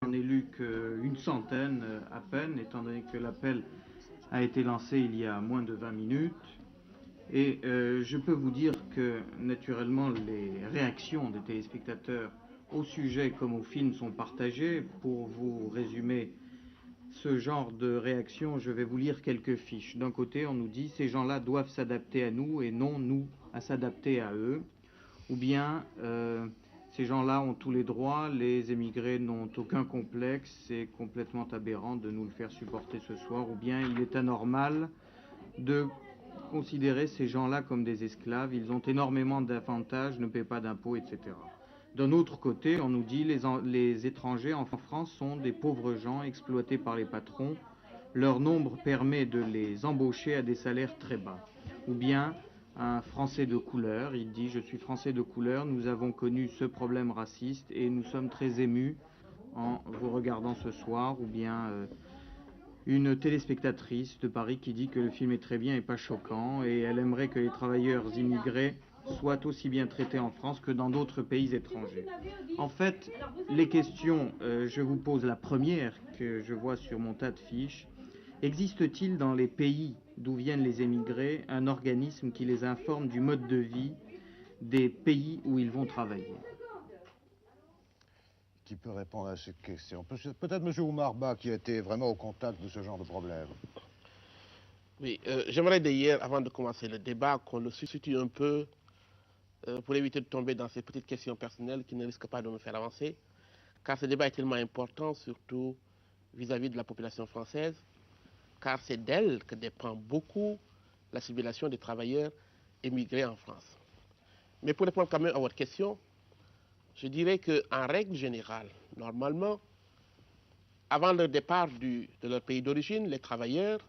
J'en ai lu qu'une centaine à peine, étant donné que l'appel a été lancé il y a moins de 20 minutes. Et je peux vous dire que, naturellement, les réactions des téléspectateurs au sujet comme au film sont partagées. Pour vous résumer ce genre de réaction, je vais vous lire quelques fiches. D'un côté, on nous dit ces gens-là doivent s'adapter à nous et non nous à s'adapter à eux. Ou bien ces gens-là ont tous les droits, les émigrés n'ont aucun complexe, c'est complètement aberrant de nous le faire supporter ce soir. Ou bien il est anormal de considérer ces gens-là comme des esclaves, ils ont énormément d'avantages, ne paient pas d'impôts, etc. D'un autre côté, on nous dit les étrangers en France sont des pauvres gens exploités par les patrons, leur nombre permet de les embaucher à des salaires très bas. Ou bien un Français de couleur, il dit je suis Français de couleur, nous avons connu ce problème raciste et nous sommes très émus en vous regardant ce soir. Ou bien une téléspectatrice de Paris qui dit que le film est très bien et pas choquant et elle aimerait que les travailleurs immigrés soient aussi bien traités en France que dans d'autres pays étrangers. En fait, les questions, je vous pose la première que je vois sur mon tas de fiches. Existe-t-il dans les pays d'où viennent les émigrés un organisme qui les informe du mode de vie des pays où ils vont travailler? Qui peut répondre à cette question? Peut-être M. Oumarba, qui a été vraiment au contact de ce genre de problème. Oui, j'aimerais d'ailleurs, avant de commencer le débat, qu'on le situe un peu pour éviter de tomber dans ces petites questions personnelles qui ne risquent pas de me faire avancer, car ce débat est tellement important, surtout vis-à-vis de la population française, car c'est d'elle que dépend beaucoup la civilisation des travailleurs émigrés en France. Mais pour répondre quand même à votre question, je dirais qu'en règle générale, normalement, avant le départ de leur pays d'origine, les travailleurs